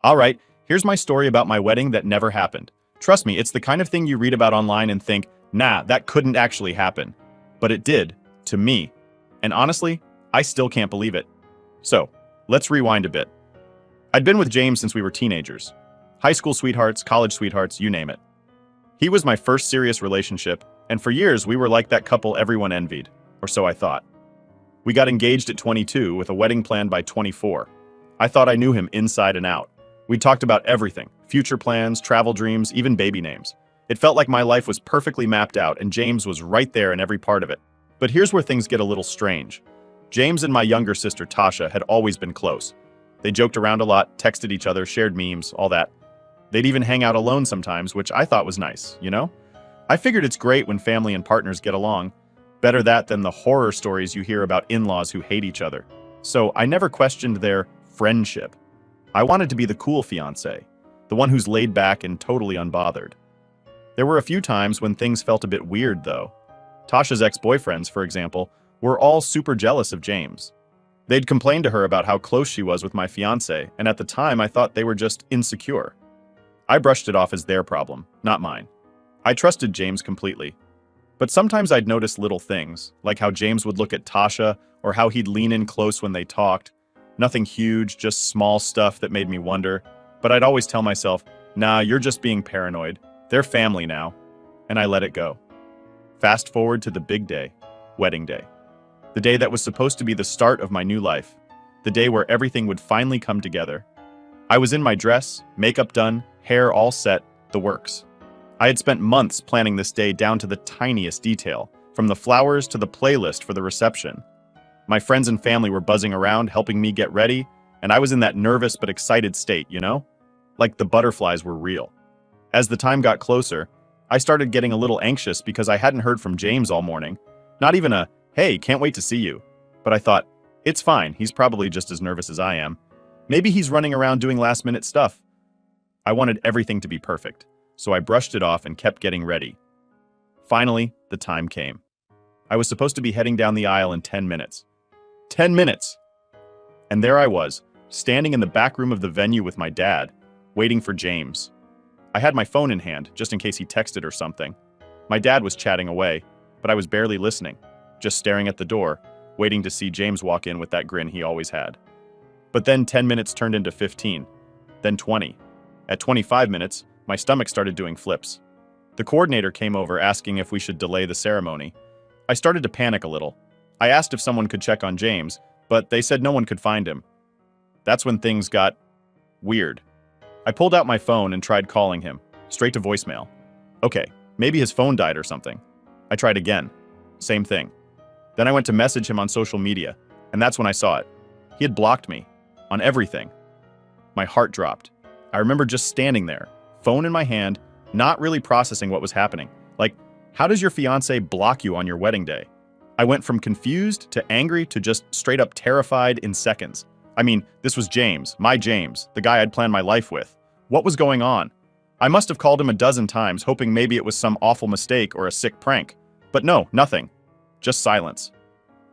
All right, here's my story about my wedding that never happened. Trust me, it's the kind of thing you read about online and think, nah, that couldn't actually happen. But it did, to me. And honestly, I still can't believe it. So, let's rewind a bit. I'd been with James since we were teenagers. High school sweethearts, college sweethearts, you name it. He was my first serious relationship, and for years we were like that couple everyone envied, or so I thought. We got engaged at 22 with a wedding planned by 24. I thought I knew him inside and out. We talked about everything, future plans, travel dreams, even baby names. It felt like my life was perfectly mapped out and James was right there in every part of it. But here's where things get a little strange. James and my younger sister Tasha had always been close. They joked around a lot, texted each other, shared memes, all that. They'd even hang out alone sometimes, which I thought was nice, you know? I figured it's great when family and partners get along. Better that than the horror stories you hear about in-laws who hate each other. So I never questioned their friendship. I wanted to be the cool fiancé, the one who's laid back and totally unbothered. There were a few times when things felt a bit weird, though. Tasha's ex-boyfriends, for example, were all super jealous of James. They'd complain to her about how close she was with my fiancé, and at the time I thought they were just insecure. I brushed it off as their problem, not mine. I trusted James completely. But sometimes I'd notice little things, like how James would look at Tasha or how he'd lean in close when they talked. Nothing huge, just small stuff that made me wonder. But I'd always tell myself, nah, you're just being paranoid. They're family now. And I let it go. Fast forward to the big day, wedding day. The day that was supposed to be the start of my new life. The day where everything would finally come together. I was in my dress, makeup done, hair all set, the works. I had spent months planning this day down to the tiniest detail, from the flowers to the playlist for the reception. My friends and family were buzzing around, helping me get ready, and I was in that nervous but excited state, you know? Like the butterflies were real. As the time got closer, I started getting a little anxious because I hadn't heard from James all morning. Not even a, hey, can't wait to see you. But I thought, it's fine, he's probably just as nervous as I am. Maybe he's running around doing last-minute stuff. I wanted everything to be perfect, so I brushed it off and kept getting ready. Finally, the time came. I was supposed to be heading down the aisle in 10 minutes. 10 minutes! And there I was, standing in the back room of the venue with my dad, waiting for James. I had my phone in hand, just in case he texted or something. My dad was chatting away, but I was barely listening, just staring at the door, waiting to see James walk in with that grin he always had. But then 10 minutes turned into 15, then 20. At 25 minutes, my stomach started doing flips. The coordinator came over asking if we should delay the ceremony. I started to panic a little. I asked if someone could check on James, but they said no one could find him. That's when things got weird. I pulled out my phone and tried calling him, straight to voicemail. Okay, maybe his phone died or something. I tried again. Same thing. Then I went to message him on social media, and that's when I saw it. He had blocked me. On everything. My heart dropped. I remember just standing there, phone in my hand, not really processing what was happening. Like, how does your fiancé block you on your wedding day? I went from confused to angry to just straight up terrified in seconds. I mean, this was James, my James, the guy I'd planned my life with. What was going on? I must have called him a dozen times, hoping maybe it was some awful mistake or a sick prank. But no, nothing. Just silence.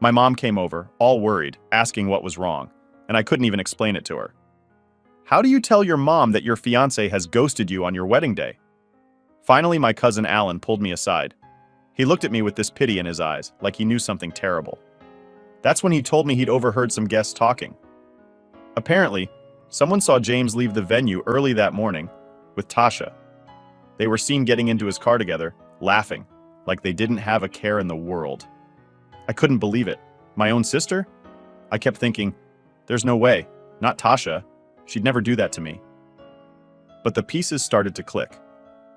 My mom came over, all worried, asking what was wrong, and I couldn't even explain it to her. How do you tell your mom that your fiancé has ghosted you on your wedding day? Finally, my cousin Alan pulled me aside. He looked at me with this pity in his eyes, like he knew something terrible. That's when he told me he'd overheard some guests talking. Apparently, someone saw James leave the venue early that morning with Tasha. They were seen getting into his car together, laughing, like they didn't have a care in the world. I couldn't believe it. My own sister? I kept thinking, there's no way. Not Tasha. She'd never do that to me. But the pieces started to click.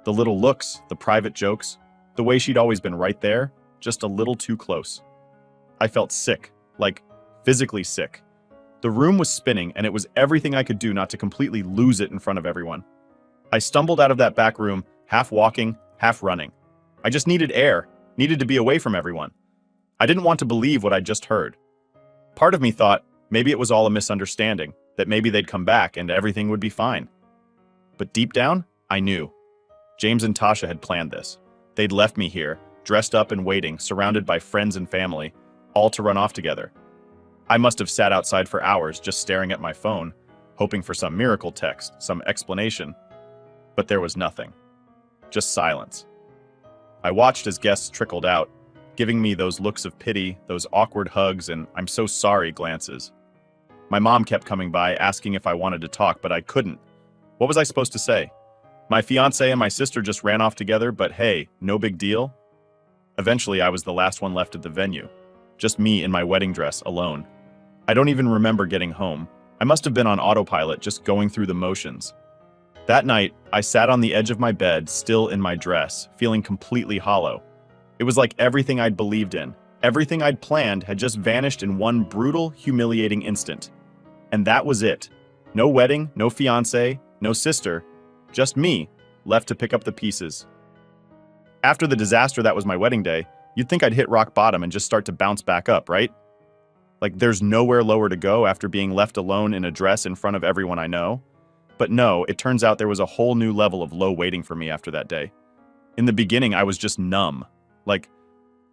The little looks, the private jokes, the way she'd always been right there, just a little too close. I felt sick, like physically sick. The room was spinning, and it was everything I could do not to completely lose it in front of everyone. I stumbled out of that back room, half walking, half running. I just needed air, needed to be away from everyone. I didn't want to believe what I'd just heard. Part of me thought maybe it was all a misunderstanding, that maybe they'd come back and everything would be fine. But deep down, I knew. James and Tasha had planned this. They'd left me here, dressed up and waiting, surrounded by friends and family, all to run off together. I must have sat outside for hours just staring at my phone, hoping for some miracle text, some explanation. But there was nothing. Just silence. I watched as guests trickled out, giving me those looks of pity, those awkward hugs, and "I'm so sorry" glances. My mom kept coming by, asking if I wanted to talk, but I couldn't. What was I supposed to say? My fiancé and my sister just ran off together, but hey, no big deal? Eventually, I was the last one left at the venue. Just me in my wedding dress, alone. I don't even remember getting home. I must have been on autopilot, just going through the motions. That night, I sat on the edge of my bed, still in my dress, feeling completely hollow. It was like everything I'd believed in, everything I'd planned had just vanished in one brutal, humiliating instant. And that was it. No wedding, no fiancé, no sister, just me, left to pick up the pieces. After the disaster that was my wedding day, you'd think I'd hit rock bottom and just start to bounce back up, right? Like there's nowhere lower to go after being left alone in a dress in front of everyone I know. But no, it turns out there was a whole new level of low waiting for me after that day. In the beginning, I was just numb. Like,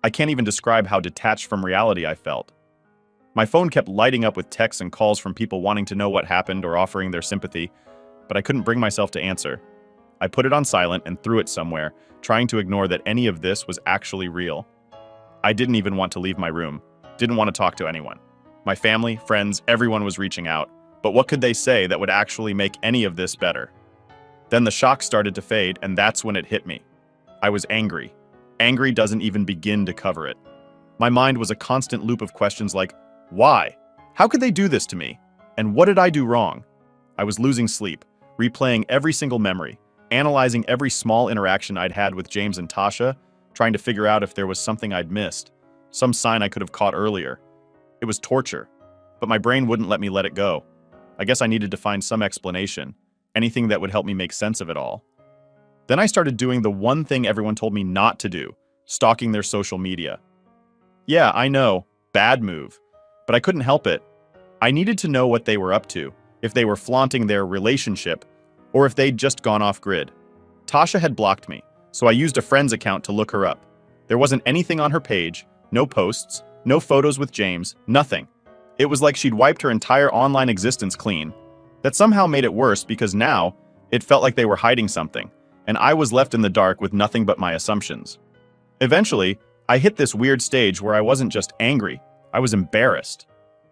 I can't even describe how detached from reality I felt. My phone kept lighting up with texts and calls from people wanting to know what happened or offering their sympathy, but I couldn't bring myself to answer. I put it on silent and threw it somewhere, trying to ignore that any of this was actually real. I didn't even want to leave my room, didn't want to talk to anyone. My family, friends, everyone was reaching out, but what could they say that would actually make any of this better? Then the shock started to fade, and that's when it hit me. I was angry. Angry doesn't even begin to cover it. My mind was a constant loop of questions like, why? How could they do this to me? And what did I do wrong? I was losing sleep, replaying every single memory, analyzing every small interaction I'd had with James and Tasha, trying to figure out if there was something I'd missed, some sign I could have caught earlier. It was torture, but my brain wouldn't let me let it go. I guess I needed to find some explanation, anything that would help me make sense of it all. Then I started doing the one thing everyone told me not to do, stalking their social media. Yeah, I know, bad move, but I couldn't help it. I needed to know what they were up to, if they were flaunting their relationship, or if they'd just gone off grid. Tasha had blocked me, so I used a friend's account to look her up. There wasn't anything on her page, no posts, no photos with James, nothing. It was like she'd wiped her entire online existence clean. That somehow made it worse because now it felt like they were hiding something, and I was left in the dark with nothing but my assumptions. Eventually, I hit this weird stage where I wasn't just angry, I was embarrassed.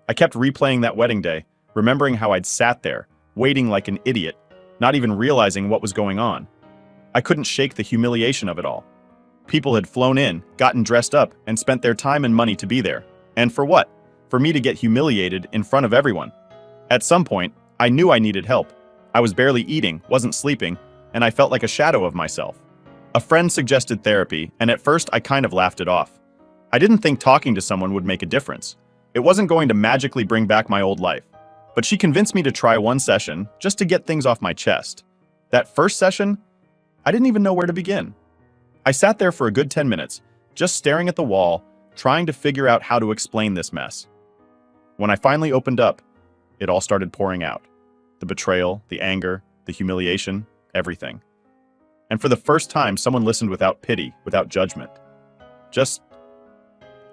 I kept replaying that wedding day, remembering how I'd sat there, waiting like an idiot, not even realizing what was going on. I couldn't shake the humiliation of it all. People had flown in, gotten dressed up, and spent their time and money to be there. And for what? For me to get humiliated in front of everyone. At some point, I knew I needed help. I was barely eating, wasn't sleeping, and I felt like a shadow of myself. A friend suggested therapy, and at first I kind of laughed it off. I didn't think talking to someone would make a difference. It wasn't going to magically bring back my old life. But she convinced me to try one session just to get things off my chest. That first session, I didn't even know where to begin. I sat there for a good 10 minutes, just staring at the wall, trying to figure out how to explain this mess. When I finally opened up, it all started pouring out. The betrayal, the anger, the humiliation, everything. And for the first time, someone listened without pity, without judgment. Just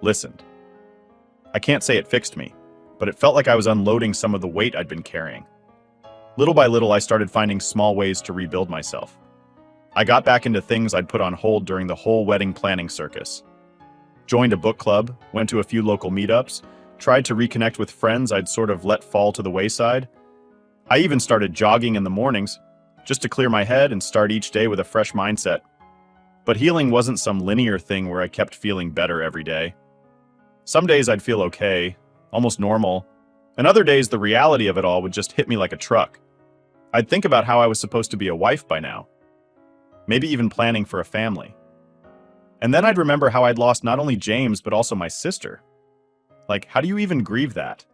listened. I can't say it fixed me, but it felt like I was unloading some of the weight I'd been carrying. Little by little, I started finding small ways to rebuild myself. I got back into things I'd put on hold during the whole wedding planning circus. Joined a book club, went to a few local meetups, tried to reconnect with friends I'd sort of let fall to the wayside. I even started jogging in the mornings, just to clear my head and start each day with a fresh mindset. But healing wasn't some linear thing where I kept feeling better every day. Some days I'd feel okay, almost normal, and other days the reality of it all would just hit me like a truck. I'd think about how I was supposed to be a wife by now, maybe even planning for a family. And then I'd remember how I'd lost not only James, but also my sister. Like, how do you even grieve that?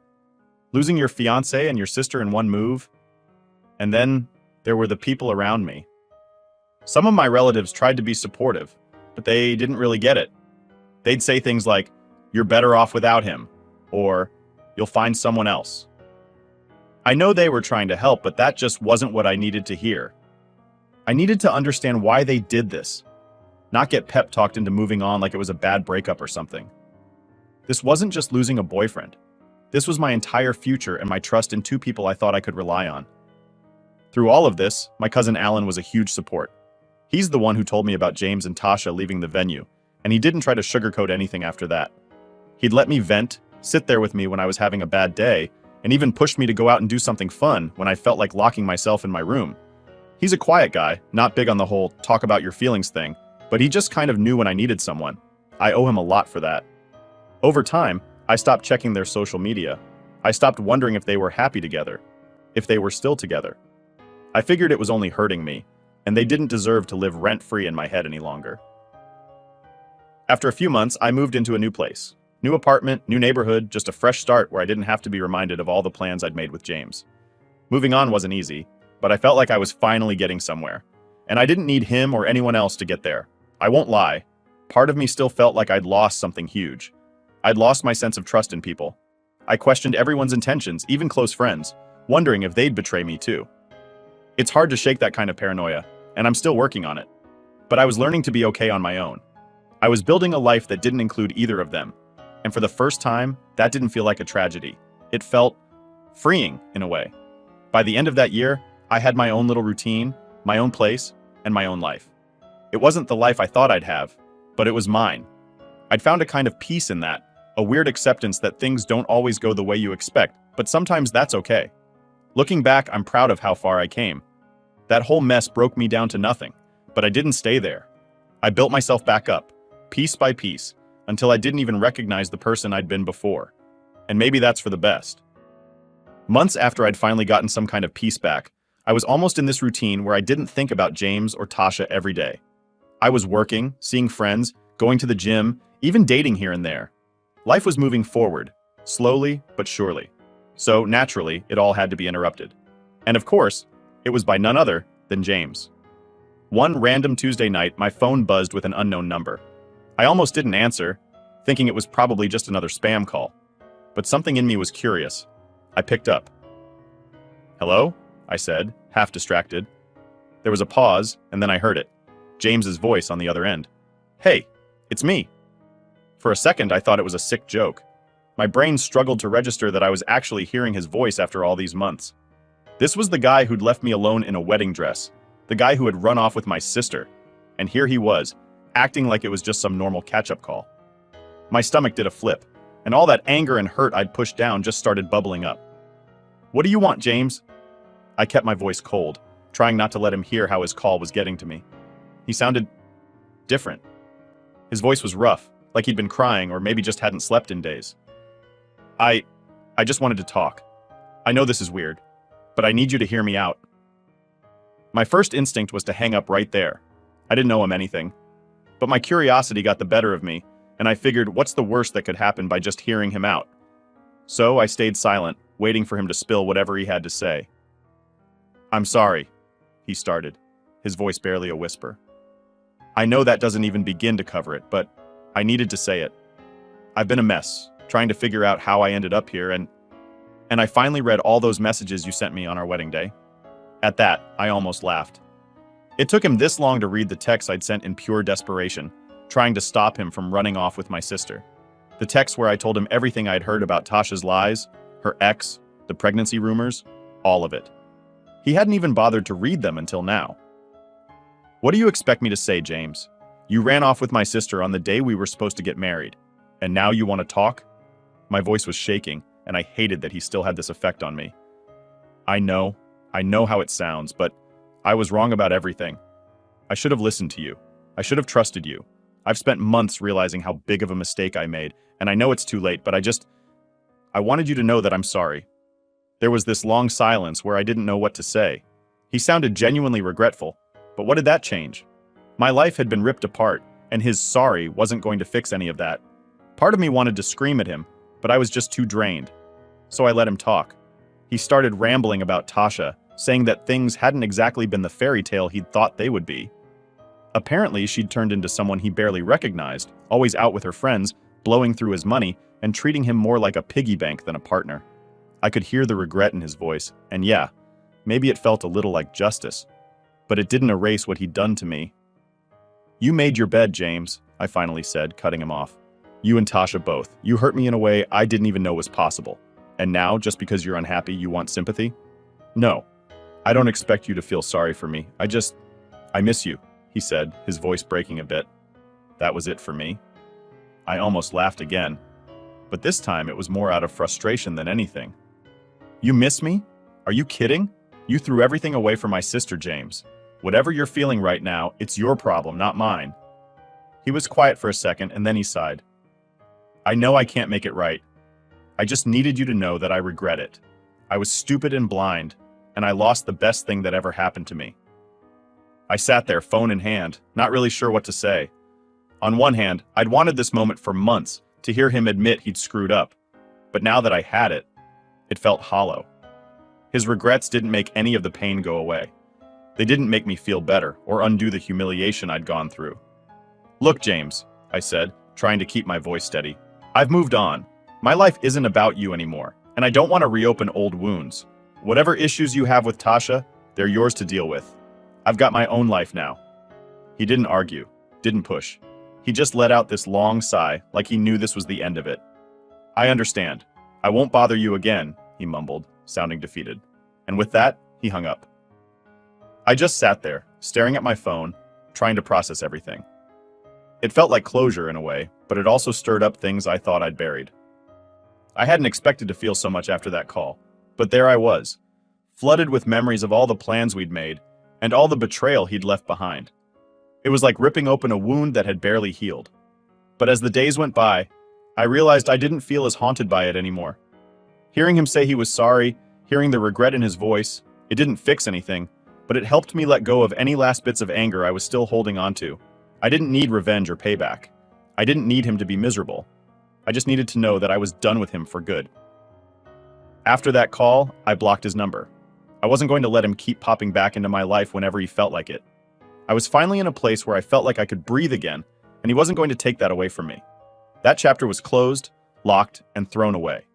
Losing your fiancé and your sister in one move? And then there were the people around me. Some of my relatives tried to be supportive, but they didn't really get it. They'd say things like, "You're better off without him," or "You'll find someone else." I know they were trying to help, but that just wasn't what I needed to hear. I needed to understand why they did this, not get pep talked into moving on like it was a bad breakup or something. This wasn't just losing a boyfriend. This was my entire future and my trust in two people I thought I could rely on. Through all of this, my cousin Alan was a huge support. He's the one who told me about James and Tasha leaving the venue, and he didn't try to sugarcoat anything after that. He'd let me vent, sit there with me when I was having a bad day, and even pushed me to go out and do something fun when I felt like locking myself in my room. He's a quiet guy, not big on the whole talk about your feelings thing, but he just kind of knew when I needed someone. I owe him a lot for that. Over time, I stopped checking their social media. I stopped wondering if they were happy together, if they were still together. I figured it was only hurting me, and they didn't deserve to live rent-free in my head any longer. After a few months, I moved into a new place. New apartment, new neighborhood, just a fresh start where I didn't have to be reminded of all the plans I'd made with James. Moving on wasn't easy, but I felt like I was finally getting somewhere. And I didn't need him or anyone else to get there. I won't lie. Part of me still felt like I'd lost something huge. I'd lost my sense of trust in people. I questioned everyone's intentions, even close friends, wondering if they'd betray me too. It's hard to shake that kind of paranoia, and I'm still working on it. But I was learning to be okay on my own. I was building a life that didn't include either of them. And for the first time, that didn't feel like a tragedy. It felt freeing in a way. By the end of that year, I had my own little routine, my own place, and my own life. It wasn't the life I thought I'd have, but it was mine. I'd found a kind of peace in that, a weird acceptance that things don't always go the way you expect, but sometimes that's okay. Looking back, I'm proud of how far I came. That whole mess broke me down to nothing, but I didn't stay there. I built myself back up, piece by piece, until I didn't even recognize the person I'd been before. And maybe that's for the best. Months after I'd finally gotten some kind of peace back, I was almost in this routine where I didn't think about James or Tasha every day. I was working, seeing friends, going to the gym, even dating here and there. Life was moving forward, slowly but surely. So naturally, it all had to be interrupted. And of course, it was by none other than James. One random Tuesday night, my phone buzzed with an unknown number. I almost didn't answer, thinking it was probably just another spam call. But something in me was curious. I picked up. "Hello?" I said, half distracted. There was a pause, and then I heard it. James's voice on the other end. "Hey, it's me." For a second, I thought it was a sick joke. My brain struggled to register that I was actually hearing his voice after all these months. This was the guy who'd left me alone in a wedding dress, the guy who had run off with my sister. And here he was, acting like it was just some normal catch-up call. My stomach did a flip, and all that anger and hurt I'd pushed down just started bubbling up. "What do you want, James?" I kept my voice cold, trying not to let him hear how his call was getting to me. He sounded different. His voice was rough, like he'd been crying or maybe just hadn't slept in days. I just wanted to talk. I know this is weird, but I need you to hear me out." My first instinct was to hang up right there. I didn't owe him anything. But my curiosity got the better of me, and I figured what's the worst that could happen by just hearing him out? So I stayed silent, waiting for him to spill whatever he had to say. "I'm sorry," he started, his voice barely a whisper. I know that doesn't even begin to cover it, but I needed to say it. I've been a mess, trying to figure out how I ended up here, and I finally read all those messages you sent me on our wedding day. At that, I almost laughed. It took him this long to read the texts I'd sent in pure desperation, trying to stop him from running off with my sister. The texts where I told him everything I'd heard about Tasha's lies, her ex, the pregnancy rumors, all of it. He hadn't even bothered to read them until now. "What do you expect me to say, James? You ran off with my sister on the day we were supposed to get married, and now you want to talk?" My voice was shaking, and I hated that he still had this effect on me. I know how it sounds, but I was wrong about everything. I should have listened to you. I should have trusted you. I've spent months realizing how big of a mistake I made, and I know it's too late, but I wanted you to know that I'm sorry. There was this long silence where I didn't know what to say. He sounded genuinely regretful, but what did that change? My life had been ripped apart, and his sorry wasn't going to fix any of that. Part of me wanted to scream at him, but I was just too drained. So I let him talk. He started rambling about Tasha, saying that things hadn't exactly been the fairy tale he'd thought they would be. Apparently, she'd turned into someone he barely recognized, always out with her friends, blowing through his money, and treating him more like a piggy bank than a partner. I could hear the regret in his voice, and yeah, maybe it felt a little like justice. But it didn't erase what he'd done to me. "You made your bed, James," I finally said, cutting him off. "You and Tasha both. You hurt me in a way I didn't even know was possible. And now, just because you're unhappy, you want sympathy? No, I don't expect you to feel sorry for me. I miss you, he said, his voice breaking a bit. That was it for me. I almost laughed again, but this time it was more out of frustration than anything. You miss me? Are you kidding? You threw everything away for my sister, James. Whatever you're feeling right now, it's your problem, not mine. He was quiet for a second, and then he sighed. I know I can't make it right. I just needed you to know that I regret it. I was stupid and blind, and I lost the best thing that ever happened to me. I sat there, phone in hand, not really sure what to say. On one hand, I'd wanted this moment for months, to hear him admit he'd screwed up. But now that I had it, it felt hollow. His regrets didn't make any of the pain go away. They didn't make me feel better or undo the humiliation I'd gone through. Look, James, I said, trying to keep my voice steady. I've moved on. My life isn't about you anymore, and I don't want to reopen old wounds. Whatever issues you have with Tasha, they're yours to deal with. I've got my own life now. He didn't argue, didn't push. He just let out this long sigh, like he knew this was the end of it. I understand. I won't bother you again, he mumbled, sounding defeated. And with that, he hung up. I just sat there, staring at my phone, trying to process everything. It felt like closure in a way, but it also stirred up things I thought I'd buried. I hadn't expected to feel so much after that call, but there I was, flooded with memories of all the plans we'd made and all the betrayal he'd left behind. It was like ripping open a wound that had barely healed. But as the days went by, I realized I didn't feel as haunted by it anymore. Hearing him say he was sorry, hearing the regret in his voice, it didn't fix anything, but it helped me let go of any last bits of anger I was still holding on to. I didn't need revenge or payback. I didn't need him to be miserable. I just needed to know that I was done with him for good. After that call, I blocked his number. I wasn't going to let him keep popping back into my life whenever he felt like it. I was finally in a place where I felt like I could breathe again, and he wasn't going to take that away from me. That chapter was closed, locked, and thrown away.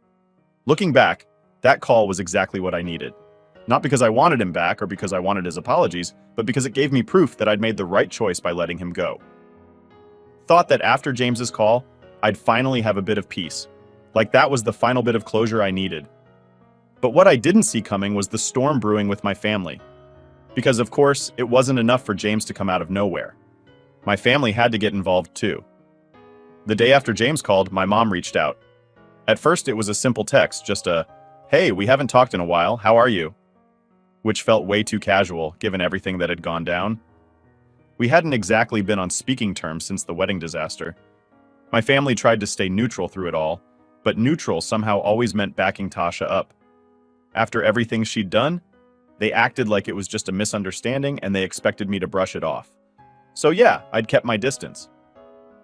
Looking back, that call was exactly what I needed. Not because I wanted him back or because I wanted his apologies, but because it gave me proof that I'd made the right choice by letting him go. Thought that after James's call, I'd finally have a bit of peace. Like that was the final bit of closure I needed. But what I didn't see coming was the storm brewing with my family. Because of course, it wasn't enough for James to come out of nowhere. My family had to get involved too. The day after James called, my mom reached out. At first it was a simple text, just a, "Hey, we haven't talked in a while, how are you?" Which felt way too casual, given everything that had gone down. We hadn't exactly been on speaking terms since the wedding disaster. My family tried to stay neutral through it all, but neutral somehow always meant backing Tasha up. After everything she'd done, they acted like it was just a misunderstanding and they expected me to brush it off. So yeah, I'd kept my distance.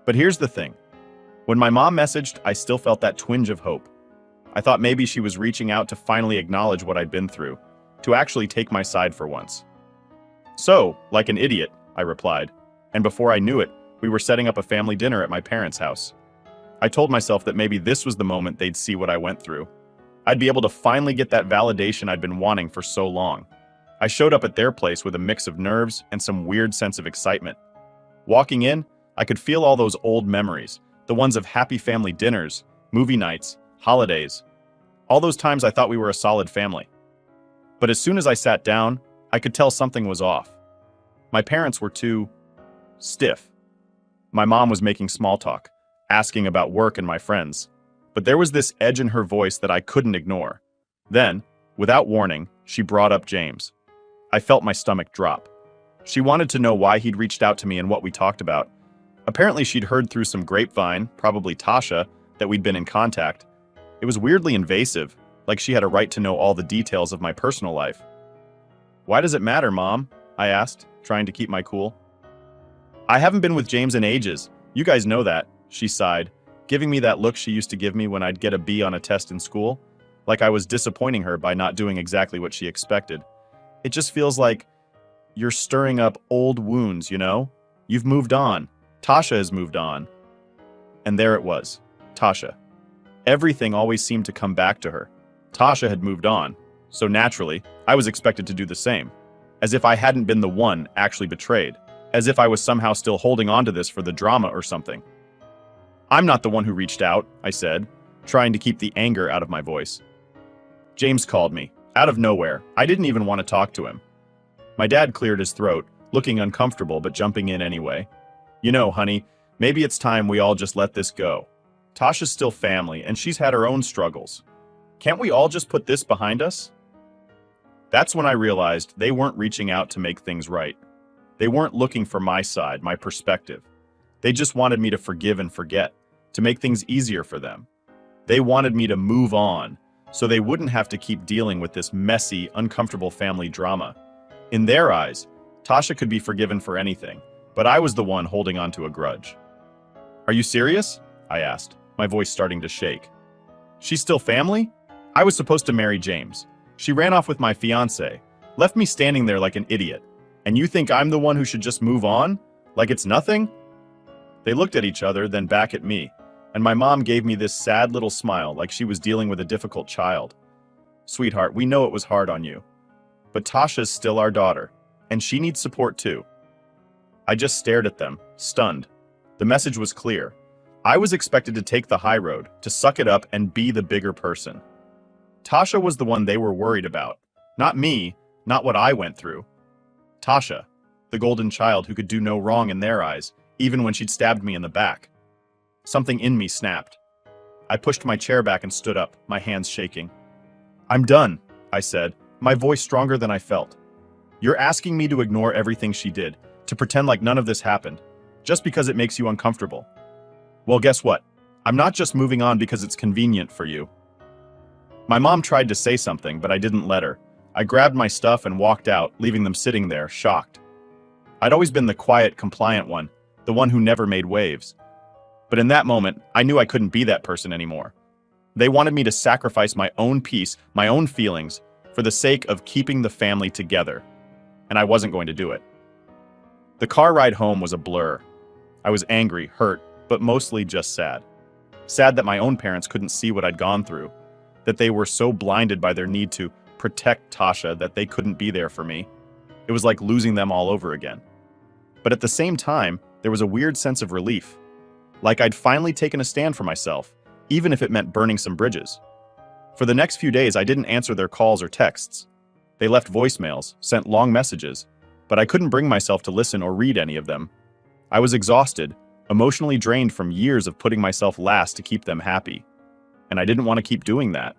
But here's the thing. When my mom messaged, I still felt that twinge of hope. I thought maybe she was reaching out to finally acknowledge what I'd been through, to actually take my side for once. So, like an idiot, I replied, and before I knew it, we were setting up a family dinner at my parents' house. I told myself that maybe this was the moment they'd see what I went through. I'd be able to finally get that validation I'd been wanting for so long. I showed up at their place with a mix of nerves and some weird sense of excitement. Walking in, I could feel all those old memories, the ones of happy family dinners, movie nights, holidays. All those times I thought we were a solid family. But as soon as I sat down, I could tell something was off. My parents were too stiff. My mom was making small talk, asking about work and my friends. But there was this edge in her voice that I couldn't ignore. Then, without warning, she brought up James. I felt my stomach drop. She wanted to know why he'd reached out to me and what we talked about. Apparently she'd heard through some grapevine, probably Tasha, that we'd been in contact. It was weirdly invasive, like she had a right to know all the details of my personal life. "Why does it matter, Mom?" I asked, trying to keep my cool. "I haven't been with James in ages. You guys know that," she sighed, giving me that look she used to give me when I'd get a B on a test in school, like I was disappointing her by not doing exactly what she expected. "It just feels like you're stirring up old wounds, you know? You've moved on. Tasha has moved on." And there it was, Tasha. Everything always seemed to come back to her. Tasha had moved on, so naturally, I was expected to do the same. As if I hadn't been the one actually betrayed. As if I was somehow still holding on to this for the drama or something. "I'm not the one who reached out," I said, trying to keep the anger out of my voice. James called me, out of nowhere. I didn't even want to talk to him. My dad cleared his throat, looking uncomfortable but jumping in anyway. You know, honey, maybe it's time we all just let this go. Tasha's still family, and she's had her own struggles. Can't we all just put this behind us? That's when I realized they weren't reaching out to make things right. They weren't looking for my side, my perspective. They just wanted me to forgive and forget, to make things easier for them. They wanted me to move on, so they wouldn't have to keep dealing with this messy, uncomfortable family drama. In their eyes, Tasha could be forgiven for anything, but I was the one holding on to a grudge. Are you serious? I asked, my voice starting to shake. She's still family? I was supposed to marry James. She ran off with my fiancé, left me standing there like an idiot. And you think I'm the one who should just move on? Like it's nothing? They looked at each other, then back at me, and my mom gave me this sad little smile like she was dealing with a difficult child. Sweetheart, we know it was hard on you. But Tasha's still our daughter, and she needs support too. I just stared at them, stunned. The message was clear. I was expected to take the high road, to suck it up and be the bigger person. Tasha was the one they were worried about, not me, not what I went through. Tasha, the golden child who could do no wrong in their eyes, even when she'd stabbed me in the back. Something in me snapped. I pushed my chair back and stood up, my hands shaking. I'm done, I said, my voice stronger than I felt. You're asking me to ignore everything she did, to pretend like none of this happened, just because it makes you uncomfortable. Well, guess what? I'm not just moving on because it's convenient for you. My mom tried to say something, but I didn't let her. I grabbed my stuff and walked out, leaving them sitting there, shocked. I'd always been the quiet, compliant one, the one who never made waves. But in that moment, I knew I couldn't be that person anymore. They wanted me to sacrifice my own peace, my own feelings, for the sake of keeping the family together. And I wasn't going to do it. The car ride home was a blur. I was angry, hurt, but mostly just sad. Sad that my own parents couldn't see what I'd gone through, that they were so blinded by their need to protect Tasha that they couldn't be there for me. It was like losing them all over again. But at the same time, there was a weird sense of relief. Like I'd finally taken a stand for myself, even if it meant burning some bridges. For the next few days, I didn't answer their calls or texts. They left voicemails, sent long messages, but I couldn't bring myself to listen or read any of them. I was exhausted, emotionally drained from years of putting myself last to keep them happy. And I didn't want to keep doing that.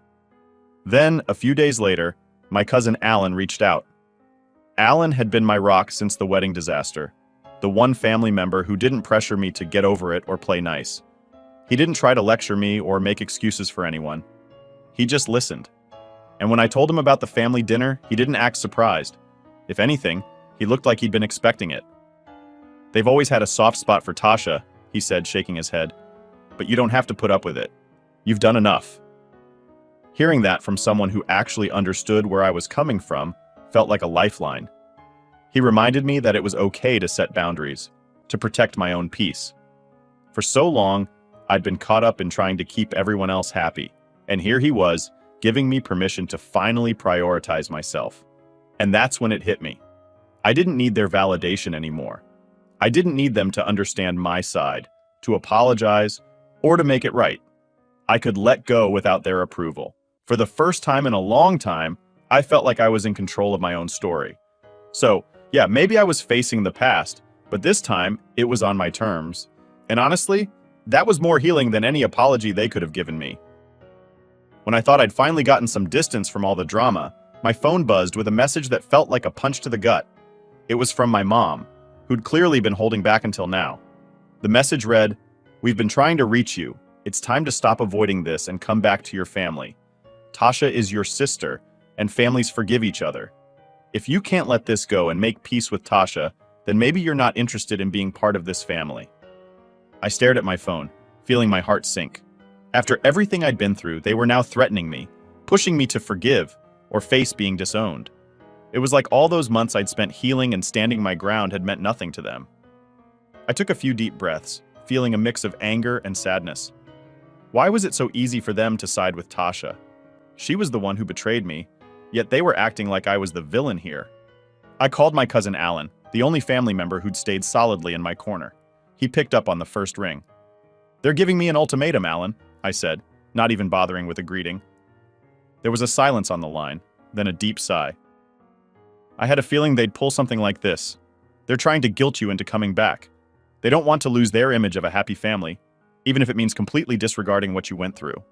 Then, a few days later, my cousin Alan reached out. Alan had been my rock since the wedding disaster, the one family member who didn't pressure me to get over it or play nice. He didn't try to lecture me or make excuses for anyone. He just listened. And when I told him about the family dinner, he didn't act surprised. If anything, he looked like he'd been expecting it. They've always had a soft spot for Tasha, he said, shaking his head. But you don't have to put up with it. You've done enough. Hearing that from someone who actually understood where I was coming from felt like a lifeline. He reminded me that it was okay to set boundaries, to protect my own peace. For so long, I'd been caught up in trying to keep everyone else happy, and here he was, giving me permission to finally prioritize myself. And that's when it hit me. I didn't need their validation anymore. I didn't need them to understand my side, to apologize, or to make it right. I could let go without their approval. For the first time in a long time, I felt like I was in control of my own story. So, yeah, maybe I was facing the past, but this time, it was on my terms. And honestly, that was more healing than any apology they could have given me. When I thought I'd finally gotten some distance from all the drama, my phone buzzed with a message that felt like a punch to the gut. It was from my mom, who'd clearly been holding back until now. The message read, "We've been trying to reach you. It's time to stop avoiding this and come back to your family. Tasha is your sister, and families forgive each other. If you can't let this go and make peace with Tasha, then maybe you're not interested in being part of this family." I stared at my phone, feeling my heart sink. After everything I'd been through, they were now threatening me, pushing me to forgive or face being disowned. It was like all those months I'd spent healing and standing my ground had meant nothing to them. I took a few deep breaths, feeling a mix of anger and sadness. Why was it so easy for them to side with Tasha? She was the one who betrayed me, yet they were acting like I was the villain here. I called my cousin Alan, the only family member who'd stayed solidly in my corner. He picked up on the first ring. "They're giving me an ultimatum, Alan," I said, not even bothering with a greeting. There was a silence on the line, then a deep sigh. I had a feeling they'd pull something like this. They're trying to guilt you into coming back. They don't want to lose their image of a happy family, even if it means completely disregarding what you went through.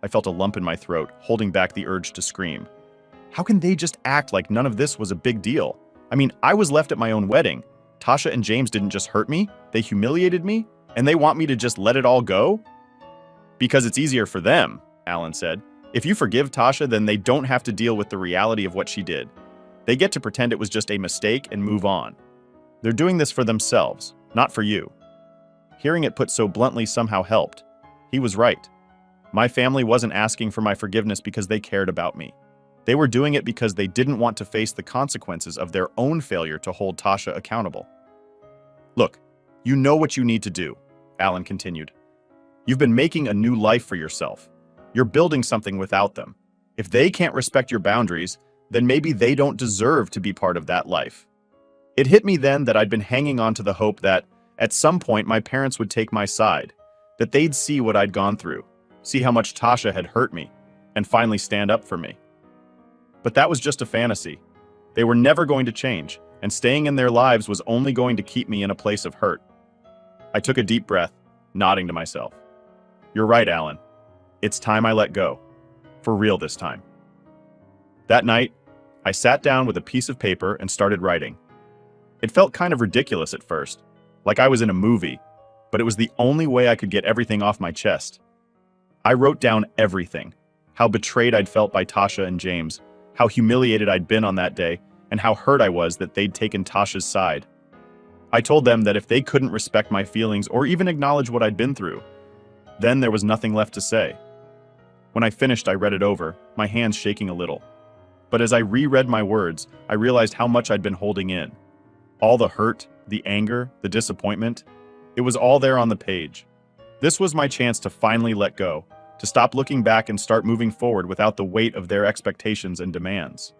I felt a lump in my throat, holding back the urge to scream. How can they just act like none of this was a big deal? I mean, I was left at my own wedding. Tasha and James didn't just hurt me, they humiliated me, and they want me to just let it all go? Because it's easier for them, Alan said. If you forgive Tasha, then they don't have to deal with the reality of what she did. They get to pretend it was just a mistake and move on. They're doing this for themselves, not for you. Hearing it put so bluntly somehow helped. He was right. My family wasn't asking for my forgiveness because they cared about me. They were doing it because they didn't want to face the consequences of their own failure to hold Tasha accountable. Look, you know what you need to do, Alan continued. You've been making a new life for yourself. You're building something without them. If they can't respect your boundaries, then maybe they don't deserve to be part of that life. It hit me then that I'd been hanging on to the hope that, at some point, my parents would take my side, that they'd see what I'd gone through, see how much Tasha had hurt me, and finally stand up for me. But that was just a fantasy. They were never going to change, and staying in their lives was only going to keep me in a place of hurt. I took a deep breath, nodding to myself. You're right, Alan. It's time I let go. For real this time. That night, I sat down with a piece of paper and started writing. It felt kind of ridiculous at first, like I was in a movie, but it was the only way I could get everything off my chest. I wrote down everything. How betrayed I'd felt by Tasha and James, how humiliated I'd been on that day, and how hurt I was that they'd taken Tasha's side. I told them that if they couldn't respect my feelings or even acknowledge what I'd been through, then there was nothing left to say. When I finished, I read it over, my hands shaking a little. But as I reread my words, I realized how much I'd been holding in. All the hurt, the anger, the disappointment, it was all there on the page. This was my chance to finally let go, to stop looking back and start moving forward without the weight of their expectations and demands.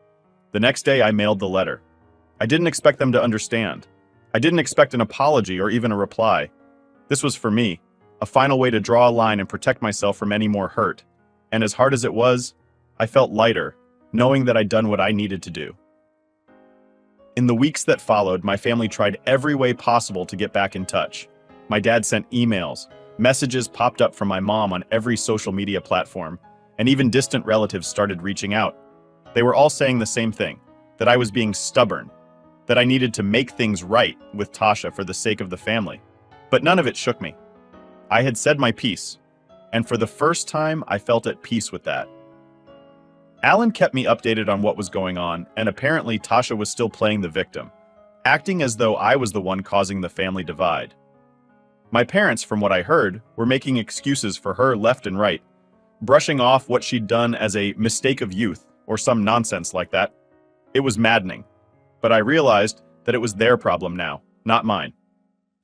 The next day, I mailed the letter. I didn't expect them to understand. I didn't expect an apology or even a reply. This was for me, a final way to draw a line and protect myself from any more hurt. And as hard as it was, I felt lighter, knowing that I'd done what I needed to do. In the weeks that followed, my family tried every way possible to get back in touch. My dad sent emails, messages popped up from my mom on every social media platform, and even distant relatives started reaching out. They were all saying the same thing, that I was being stubborn, that I needed to make things right with Tasha for the sake of the family. But none of it shook me. I had said my piece, and for the first time, I felt at peace with that. Alan kept me updated on what was going on, and apparently Tasha was still playing the victim, acting as though I was the one causing the family divide. My parents, from what I heard, were making excuses for her left and right, brushing off what she'd done as a mistake of youth or some nonsense like that. It was maddening, but I realized that it was their problem now, not mine.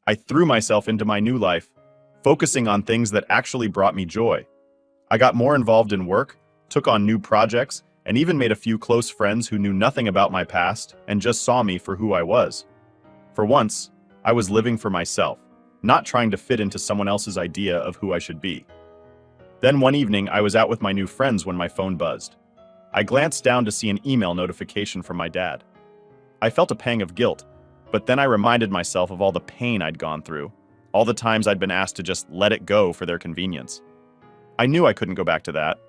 I threw myself into my new life, focusing on things that actually brought me joy. I got more involved in work, took on new projects, and even made a few close friends who knew nothing about my past and just saw me for who I was. For once, I was living for myself, not trying to fit into someone else's idea of who I should be. Then one evening, I was out with my new friends when my phone buzzed. I glanced down to see an email notification from my dad. I felt a pang of guilt, but then I reminded myself of all the pain I'd gone through, all the times I'd been asked to just let it go for their convenience. I knew I couldn't go back to that.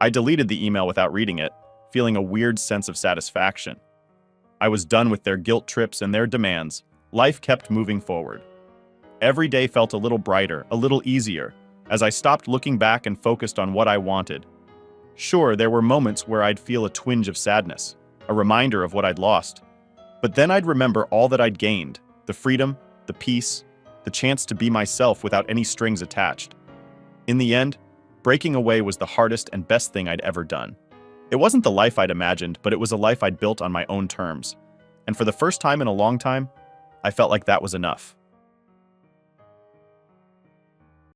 I deleted the email without reading it, feeling a weird sense of satisfaction. I was done with their guilt trips and their demands. Life kept moving forward. Every day felt a little brighter, a little easier, as I stopped looking back and focused on what I wanted. Sure, there were moments where I'd feel a twinge of sadness, a reminder of what I'd lost. But then I'd remember all that I'd gained, the freedom, the peace, the chance to be myself without any strings attached. In the end, breaking away was the hardest and best thing I'd ever done. It wasn't the life I'd imagined, but it was a life I'd built on my own terms. And for the first time in a long time, I felt like that was enough.